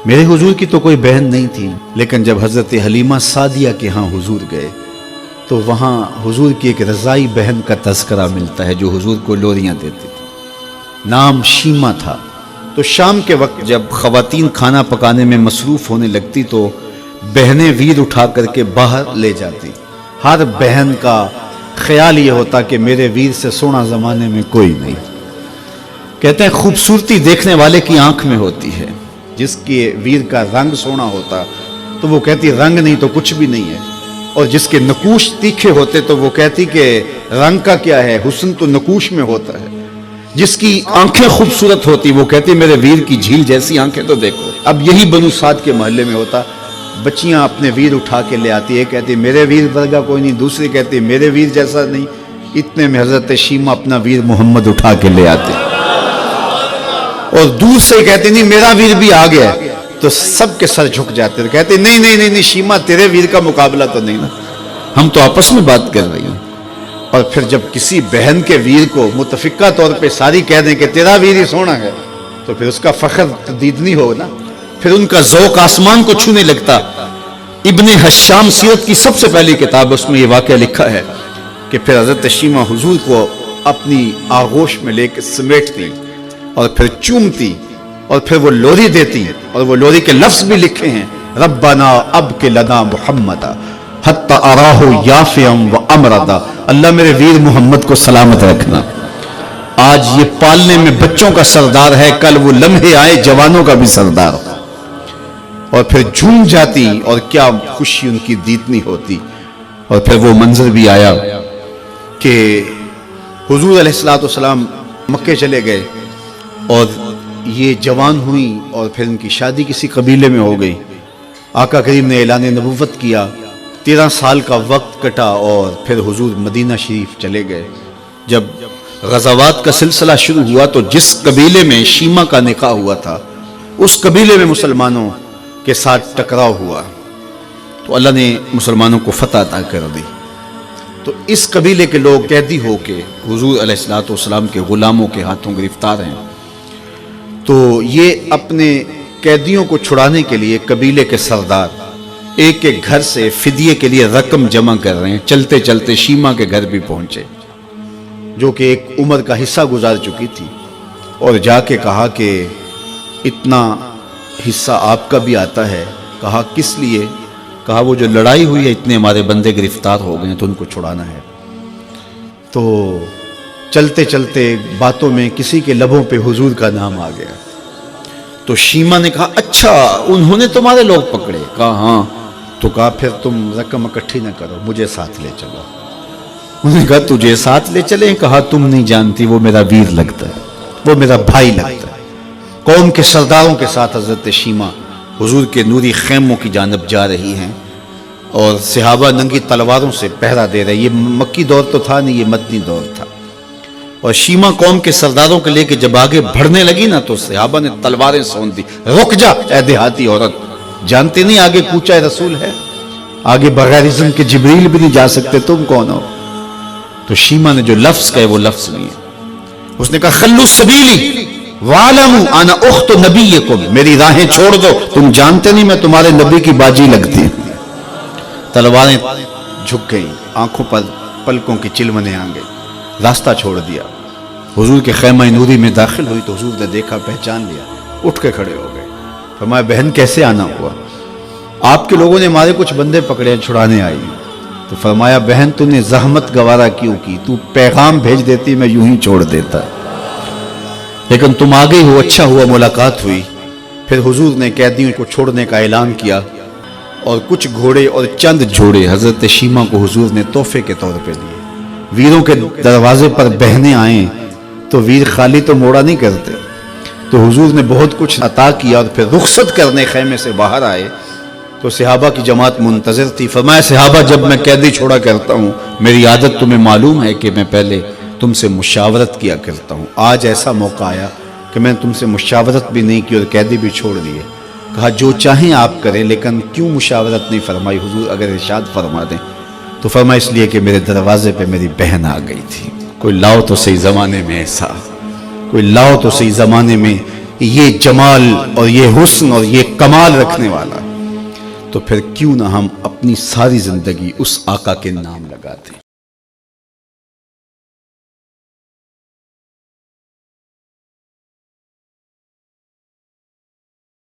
میرے حضور کی تو کوئی بہن نہیں تھی، لیکن جب حضرت حلیمہ سعدیہ کے ہاں حضور گئے تو وہاں حضور کی ایک رضائی بہن کا تذکرہ ملتا ہے جو حضور کو لوریاں دیتی تھی، نام شیمہ تھا۔ تو شام کے وقت جب خواتین کھانا پکانے میں مصروف ہونے لگتی تو بہنیں ویر اٹھا کر کے باہر لے جاتی۔ ہر بہن کا خیال یہ ہوتا کہ میرے ویر سے سونا زمانے میں کوئی نہیں۔ کہتے ہیں خوبصورتی دیکھنے والے کی آنکھ میں ہوتی ہے، جس کے ویر کا رنگ سونا ہوتا تو وہ کہتی رنگ نہیں تو کچھ بھی نہیں ہے، اور جس کے نقوش تیکھے ہوتے تو وہ کہتی کہ رنگ کا کیا ہے، حسن تو نقوش میں ہوتا ہے۔ جس کی آنکھیں خوبصورت ہوتی وہ کہتی میرے ویر کی جھیل جیسی آنکھیں تو دیکھو۔ اب یہی بنو سعد کے محلے میں ہوتا، بچیاں اپنے ویر اٹھا کے لے آتی، ایک کہتی میرے ویر ورگا کوئی نہیں، دوسری کہتی میرے ویر جیسا نہیں۔ اتنے میں حضرت شیمہ اپنا ویر محمد اٹھا کے لے آتے اور دور سے کہتے نہیں میرا ویر بھی آ گیا، تو سب کے سر جھک جاتے، کہتے نہیں نہیں نہیں نہیں شیمہ تیرے ویر کا مقابلہ تو نہیں نا، ہم تو آپس میں بات کر رہی ہیں۔ اور پھر جب کسی بہن کے ویر کو متفقہ طور پہ ساری کہہ دیں کہ تیرا ویر ہی سونا ہے تو پھر اس کا فخر تردید نہیں ہوگا نا، پھر ان کا ذوق آسمان کو چھونے لگتا۔ ابن حشام سیرت کی سب سے پہلی کتاب، اس میں یہ واقعہ لکھا ہے کہ پھر حضرت شیمہ حضور کو اپنی آغوش میں لے کے سمیٹتی اور پھر چومتی اور پھر وہ لوری دیتی، اور وہ لوری کے لفظ بھی لکھے ہیں، ربنا ابق لنا محمدا حتی اراہ یافعا وامردا، اللہ میرے ویر محمد کو سلامت رکھنا۔ آج یہ پالنے میں بچوں کا سردار ہے، کل وہ لمحے آئے جوانوں کا بھی سردار، اور پھر جھوم جاتی اور کیا خوشی ان کی دیتنی ہوتی۔ اور پھر وہ منظر بھی آیا کہ حضور علیہ السلام مکے چلے گئے اور یہ جوان ہوئیں اور پھر ان کی شادی کسی قبیلے میں ہو گئی۔ آقا کریم نے اعلان نبوت کیا، 13 سال کا وقت کٹا اور پھر حضور مدینہ شریف چلے گئے۔ جب غزوات کا سلسلہ شروع ہوا تو جس قبیلے میں شیمہ کا نکاح ہوا تھا اس قبیلے میں مسلمانوں کے ساتھ ٹکراؤ ہوا تو اللہ نے مسلمانوں کو فتح عطا کر دی۔ تو اس قبیلے کے لوگ قیدی ہو کے حضور علیہ السلام کے غلاموں کے ہاتھوں گرفتار ہیں۔ تو یہ اپنے قیدیوں کو چھڑانے کے لیے قبیلے کے سردار ایک ایک گھر سے فدیے کے لیے رقم جمع کر رہے ہیں۔ چلتے چلتے شیمہ کے گھر بھی پہنچے جو کہ ایک عمر کا حصہ گزار چکی تھی، اور جا کے کہا کہ اتنا حصہ آپ کا بھی آتا ہے۔ کہا کس لیے؟ کہا وہ جو لڑائی ہوئی ہے اتنے ہمارے بندے گرفتار ہو گئے ہیں تو ان کو چھڑانا ہے۔ تو چلتے چلتے باتوں میں کسی کے لبوں پہ حضور کا نام آ گیا تو شیمہ نے کہا اچھا انہوں نے تمہارے لوگ پکڑے؟ کہا ہاں۔ تو کہا پھر تم رقم اکٹھی نہ کرو، مجھے ساتھ لے چلو۔ انہوں نے کہا تجھے ساتھ لے چلیں؟ کہا تم نہیں جانتی وہ میرا ویر لگتا ہے، وہ میرا بھائی لگتا ہے۔ قوم کے سرداروں کے ساتھ حضرت شیمہ حضور کے نوری خیموں کی جانب جا رہی ہیں اور صحابہ ننگی تلواروں سے پہرا دے رہے۔ یہ مکی دور تو تھا نہیں، یہ مدنی دور تھا۔ اور شیمہ قوم کے سرداروں کے لے کے جب آگے بڑھنے لگی نا تو صحابہ نے تلواریں سون دی، رک جا اے دیہاتی عورت، جانتے نہیں آگے کوچہ رسول ہے، آگے بغیر اذن کے جبریل بھی نہیں جا سکتے، تم کون ہو؟ تو شیمہ نے جو لفظ کہے وہ لفظ نہیں ہے، اس نے کہا خلو سبیلی وَعَلَمُوا أَنَا أُخْتُ نَبِيِّكُمْ، میری راہیں چھوڑ دو، تم جانتے نہیں میں تمہارے نبی کی باجی لگتی ہوں۔ تلواریں جھک گئیں، آنکھوں پر پلکوں کی چلمنے آ گئی، راستہ چھوڑ دیا۔ حضور کے خیمہ نوری میں داخل ہوئی تو حضور نے دیکھا، پہچان لیا، اٹھ کے کھڑے ہو گئے۔ فرمایا بہن کیسے آنا ہوا؟ آپ کے لوگوں نے ہمارے کچھ بندے پکڑے چھڑانے آئی۔ تو فرمایا بہن تو نے زحمت گوارا کیوں کی؟ تو پیغام بھیج دیتی میں یوں ہی چھوڑ دیتا، لیکن تم آ گئی ہو، اچھا ہوا ملاقات ہوئی۔ پھر حضور نے قیدیوں کو چھوڑنے کا اعلان کیا اور کچھ گھوڑے اور چند جوڑے حضرت شیمہ کو حضور نے تحفے کے طور پہ دیے۔ ویروں کے دروازے پر بہنیں آئیں تو ویر خالی تو موڑا نہیں کرتے، تو حضور نے بہت کچھ عطا کیا اور پھر رخصت کرنے خیمے سے باہر آئے تو صحابہ کی جماعت منتظر تھی۔ فرمایا صحابہ جب میں قیدی چھوڑا کرتا ہوں میری عادت تمہیں معلوم ہے کہ میں پہلے تم سے مشاورت کیا کرتا ہوں، آج ایسا موقع آیا کہ میں تم سے مشاورت بھی نہیں کی اور قیدی بھی چھوڑ دیے۔ کہا جو چاہیں آپ کریں، لیکن کیوں مشاورت نہیں فرمائی حضور؟ اگر ارشاد فرما دیں۔ تو فرمایا اس لیے کہ میرے دروازے پہ میری بہن آ گئی تھی۔ کوئی لاؤ تو صحیح زمانے میں ایسا، کوئی لاؤ تو صحیح زمانے میں یہ جمال اور یہ حسن اور یہ کمال رکھنے والا، تو پھر کیوں نہ ہم اپنی ساری زندگی اس آقا کے نام لگاتے ہیں۔